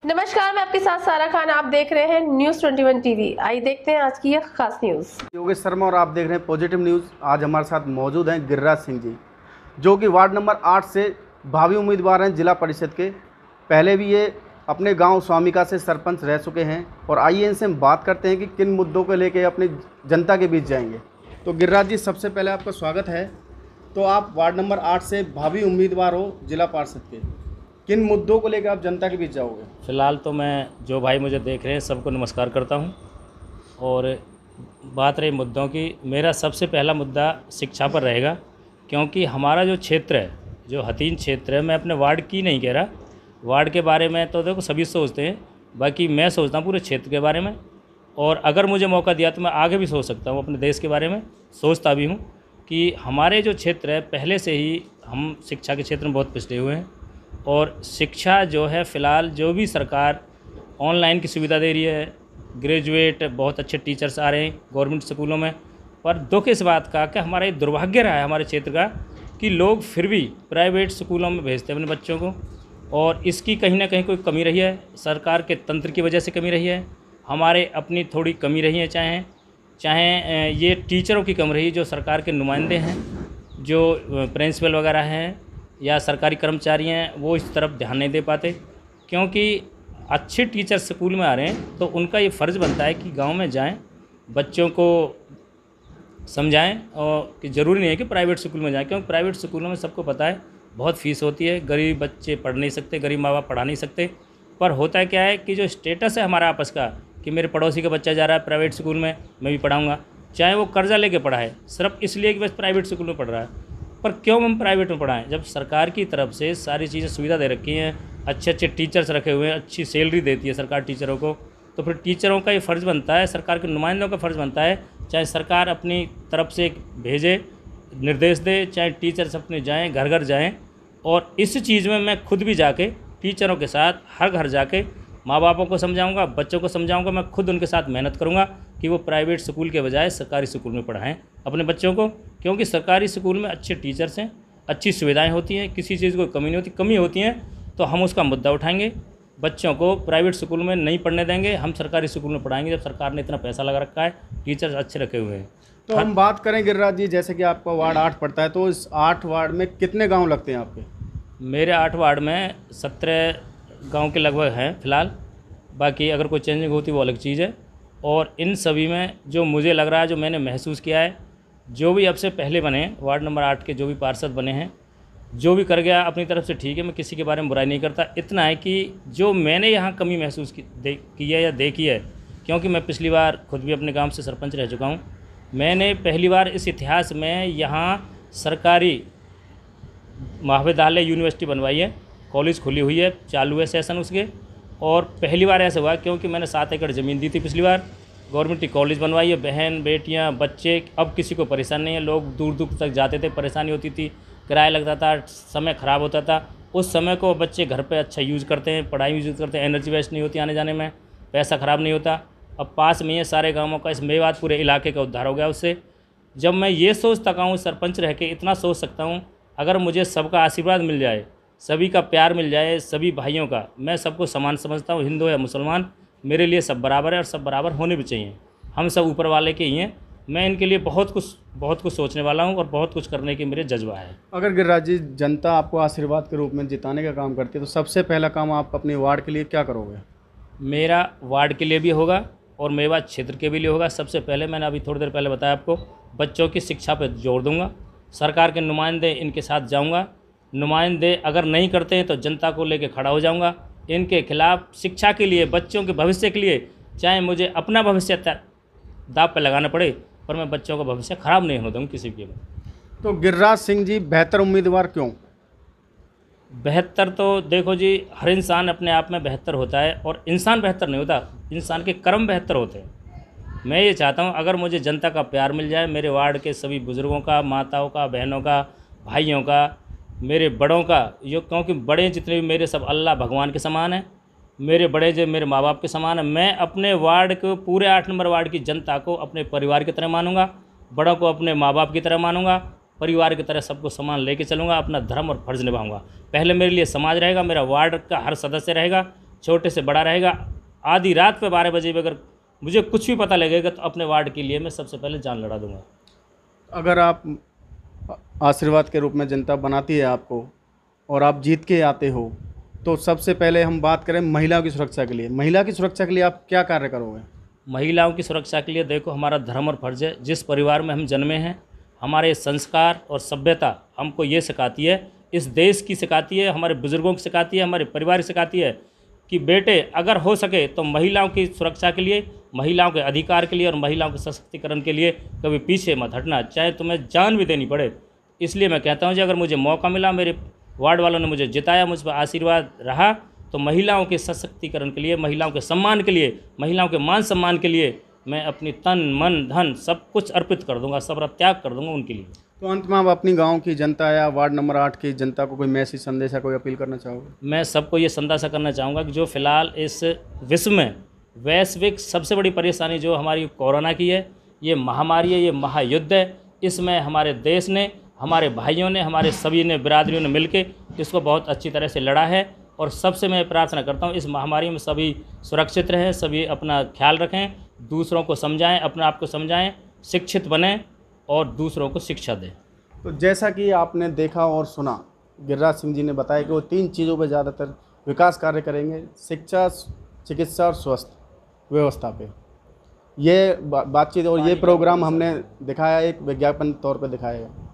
नमस्कार, मैं आपके साथ सारा खान। आप देख रहे हैं न्यूज़ 21 टीवी। आइए देखते हैं आज की यह खास न्यूज़। योगेश शर्मा और आप देख रहे हैं पॉजिटिव न्यूज़। आज हमारे साथ मौजूद हैं गिरिराज सिंह जी, जो कि वार्ड नंबर 8 से भावी उम्मीदवार हैं जिला परिषद के। पहले भी ये अपने गांव स्वामिका से सरपंच रह चुके हैं और आइए इनसे हम बात करते हैं कि किन मुद्दों को लेकर अपनी जनता के बीच जाएंगे। तो गिरिराज जी, सबसे पहले आपका स्वागत है। तो आप वार्ड नंबर 8 से भावी उम्मीदवार हो जिला पार्षद के, किन मुद्दों को लेकर आप जनता के बीच जाओगे? फ़िलहाल तो मैं जो भाई मुझे देख रहे हैं सबको नमस्कार करता हूं। और बात रही मुद्दों की, मेरा सबसे पहला मुद्दा शिक्षा पर रहेगा, क्योंकि हमारा जो क्षेत्र है, जो हथीन क्षेत्र है, मैं अपने वार्ड की नहीं कह रहा, वार्ड के बारे में तो देखो सभी सोचते हैं, बाकी मैं सोचता हूँ पूरे क्षेत्र के बारे में। और अगर मुझे मौका दिया तो मैं आगे भी सोच सकता हूँ, अपने देश के बारे में सोचता भी हूँ कि हमारे जो क्षेत्र है पहले से ही हम शिक्षा के क्षेत्र में बहुत पिछड़े हुए हैं। और शिक्षा जो है फ़िलहाल जो भी सरकार ऑनलाइन की सुविधा दे रही है, ग्रेजुएट बहुत अच्छे टीचर्स आ रहे हैं गवर्नमेंट स्कूलों में, पर दुख इस बात का कि हमारा ये दुर्भाग्य रहा है हमारे क्षेत्र का कि लोग फिर भी प्राइवेट स्कूलों में भेजते हैं अपने बच्चों को। और इसकी कहीं ना कहीं कोई कमी रही है, सरकार के तंत्र की वजह से कमी रही है, हमारे अपनी थोड़ी कमी रही है, चाहे ये टीचरों की कमी रही, जो सरकार के नुमाइंदे हैं, जो प्रिंसिपल वगैरह हैं या सरकारी कर्मचारी हैं, वो इस तरफ ध्यान नहीं दे पाते। क्योंकि अच्छे टीचर स्कूल में आ रहे हैं तो उनका ये फ़र्ज़ बनता है कि गांव में जाएं, बच्चों को समझाएं, और कि ज़रूरी नहीं है कि प्राइवेट स्कूल में जाएं, क्योंकि प्राइवेट स्कूलों में सबको पता है बहुत फ़ीस होती है, गरीब बच्चे पढ़ नहीं सकते, गरीब माँ बाप पढ़ा नहीं सकते। पर होता क्या है कि जो स्टेटस है हमारा आपस का कि मेरे पड़ोसी का बच्चा जा रहा है प्राइवेट स्कूल में, मैं भी पढ़ाऊँगा, चाहे वो कर्जा लेके पढ़ा है, सिर्फ इसलिए कि बस प्राइवेट स्कूल में पढ़ रहा है। पर क्यों हम प्राइवेट में पढ़ाएं, जब सरकार की तरफ से सारी चीज़ें सुविधा दे रखी हैं, अच्छे अच्छे टीचर्स रखे हुए हैं, अच्छी सैलरी देती है सरकार टीचरों को, तो फिर टीचरों का ये फ़र्ज़ बनता है, सरकार के नुमाइंदों का फ़र्ज़ बनता है, चाहे सरकार अपनी तरफ से भेजे, निर्देश दे, चाहे टीचर्स अपने जाएँ, घर घर जाएँ। और इस चीज़ में मैं खुद भी जाके टीचरों के साथ हर घर जाके माँ बापों को समझाऊंगा, बच्चों को समझाऊंगा, मैं खुद उनके साथ मेहनत करूंगा कि वो प्राइवेट स्कूल के बजाय सरकारी स्कूल में पढ़ाएं अपने बच्चों को। क्योंकि सरकारी स्कूल में अच्छे टीचर्स हैं, अच्छी सुविधाएं होती हैं, किसी चीज़ को कमी नहीं होती, कमी होती हैं तो हम उसका मुद्दा उठाएंगे, बच्चों को प्राइवेट स्कूल में नहीं पढ़ने देंगे, हम सरकारी स्कूल में पढ़ाएंगे जब सरकार ने इतना पैसा लगा रखा है, टीचर्स अच्छे रखे हुए हैं। तो हम बात करें गिरिराज जी, जैसे कि आपका वार्ड 8 पड़ता है, तो इस 8 वार्ड में कितने गाँव लगते हैं आपके? मेरे 8 वार्ड में 17 गाँव के लगभग हैं फ़िलहाल, बाकी अगर कोई चेंजिंग होती वो अलग चीज़ है। और इन सभी में जो मुझे लग रहा है, जो मैंने महसूस किया है, जो भी अब से पहले बने हैं वार्ड नंबर 8 के, जो भी पार्षद बने हैं, जो भी कर गया अपनी तरफ से ठीक है, मैं किसी के बारे में बुराई नहीं करता। इतना है कि जो मैंने यहाँ कमी महसूस की है या देखी है, क्योंकि मैं पिछली बार खुद भी अपने गाँव से सरपंच रह चुका हूँ, मैंने पहली बार इस इतिहास में यहाँ सरकारी महाविद्यालय यूनिवर्सिटी बनवाई है, कॉलेज खुली हुई है, चालू है सेशन उसके। और पहली बार ऐसा हुआ क्योंकि मैंने 7 एकड़ ज़मीन दी थी पिछली बार, गवर्नमेंट की कॉलेज बनवाई है, बहन बेटियां बच्चे, अब किसी को परेशान नहीं है। लोग दूर दूर तक जाते थे, परेशानी होती थी, किराया लगता था, समय ख़राब होता था, उस समय को बच्चे घर पे अच्छा यूज़ करते हैं, पढ़ाई यूज़ करते हैं, एनर्जी वेस्ट नहीं होती आने जाने में, पैसा ख़राब नहीं होता। अब पास में ये सारे गाँवों का, इस मेवात पूरे इलाके का उद्धार हो गया उससे। जब मैं ये सोच सका हूँ, सरपंच रह के इतना सोच सकता हूँ, अगर मुझे सबका आशीर्वाद मिल जाए, सभी का प्यार मिल जाए, सभी भाइयों का, मैं सबको समान समझता हूँ, हिंदू या मुसलमान, मेरे लिए सब बराबर है और सब बराबर होने भी चाहिए। हम सब ऊपर वाले के ही हैं। मैं इनके लिए बहुत कुछ सोचने वाला हूँ और बहुत कुछ करने की मेरे जज्बा है। अगर गिरिराज जी, जनता आपको आशीर्वाद के रूप में जिताने का काम करती है, तो सबसे पहला काम आप अपने वार्ड के लिए क्या करोगे? मेरा वार्ड के लिए भी होगा और मेवात क्षेत्र के भी लिए होगा। सबसे पहले मैंने अभी थोड़ी देर पहले बताया आपको, बच्चों की शिक्षा पर जोर दूँगा, सरकार के नुमाइंदे इनके साथ जाऊँगा, नुमाइंदे अगर नहीं करते हैं तो जनता को लेके खड़ा हो जाऊंगा इनके खिलाफ, शिक्षा के लिए, बच्चों के भविष्य के लिए, चाहे मुझे अपना भविष्य दाव पे लगाना पड़े, पर मैं बच्चों का भविष्य खराब नहीं होने दूँगा किसी के लिए। तो गिरिराज सिंह जी बेहतर उम्मीदवार क्यों? बेहतर तो देखो जी, हर इंसान अपने आप में बेहतर होता है और इंसान बेहतर नहीं होता, इंसान के कर्म बेहतर होते हैं। मैं ये चाहता हूँ अगर मुझे जनता का प्यार मिल जाए, मेरे वार्ड के सभी बुज़ुर्गों का, माताओं का, बहनों का, भाइयों का, मेरे बड़ों का, यो क्योंकि बड़े जितने भी मेरे सब अल्लाह भगवान के समान हैं, मेरे बड़े जो मेरे माँ बाप के समान है। मैं अपने वार्ड को, पूरे 8 नंबर वार्ड की जनता को अपने परिवार की तरह मानूंगा, बड़ों को अपने माँ बाप की तरह मानूंगा, परिवार की तरह सबको समान लेके चलूँगा, अपना धर्म और फर्ज निभाऊंगा। पहले मेरे लिए समाज रहेगा, मेरा वार्ड का हर सदस्य रहेगा, छोटे से बड़ा रहेगा। आधी रात पे 12 बजे भी अगर मुझे कुछ भी पता लगेगा तो अपने वार्ड के लिए मैं सबसे पहले जान लड़ा दूंगा। अगर आप आशीर्वाद के रूप में जनता बनाती है आपको और आप जीत के आते हो, तो सबसे पहले हम बात करें महिलाओं की सुरक्षा के लिए। महिला की सुरक्षा के लिए आप क्या कार्य करोगे? महिलाओं की सुरक्षा के लिए देखो, हमारा धर्म और फर्ज है। जिस परिवार में हम जन्मे हैं, हमारे संस्कार और सभ्यता हमको ये सिखाती है, इस देश की सिखाती है, हमारे बुज़ुर्गों की सिखाती है, हमारे परिवार की सिखाती है कि बेटे अगर हो सके तो महिलाओं की सुरक्षा के लिए, महिलाओं के अधिकार के लिए और महिलाओं के सशक्तिकरण के लिए कभी पीछे मत हटना, चाहे तुम्हें जान भी देनी पड़े। इसलिए मैं कहता हूँ कि अगर मुझे मौका मिला, मेरे वार्ड वालों ने मुझे जिताया, मुझ पर आशीर्वाद रहा, तो महिलाओं के सशक्तिकरण के लिए, महिलाओं के सम्मान के लिए, महिलाओं के मान सम्मान के लिए मैं अपनी तन मन धन सब कुछ अर्पित कर दूंगा, सब त्याग कर दूंगा उनके लिए। तो अंत में आप अपनी गांव की जनता या वार्ड नंबर 8 की जनता को कोई मैसेज, संदेश या कोई अपील करना चाहोगे? मैं सबको ये संदेशा करना चाहूँगा कि जो फ़िलहाल इस विश्व में वैश्विक सबसे बड़ी परेशानी जो हमारी कोरोना की है, ये महामारी है, ये महायुद्ध है, इसमें हमारे देश ने, हमारे भाइयों ने, हमारे सभी ने, बिरादरियों ने मिलके इसको बहुत अच्छी तरह से लड़ा है। और सबसे मैं प्रार्थना करता हूँ इस महामारी में सभी सुरक्षित रहें, सभी अपना ख्याल रखें, दूसरों को समझाएं, अपने आप को समझाएं, शिक्षित बनें और दूसरों को शिक्षा दें। तो जैसा कि आपने देखा और सुना, गिरिराज सिंह जी ने बताया कि वो 3 चीज़ों पर ज़्यादातर विकास कार्य करेंगे: शिक्षा, चिकित्सा और स्वास्थ्य व्यवस्था पे। ये बातचीत और ये प्रोग्राम हमने दिखाया, एक विज्ञापन तौर पे दिखाया है।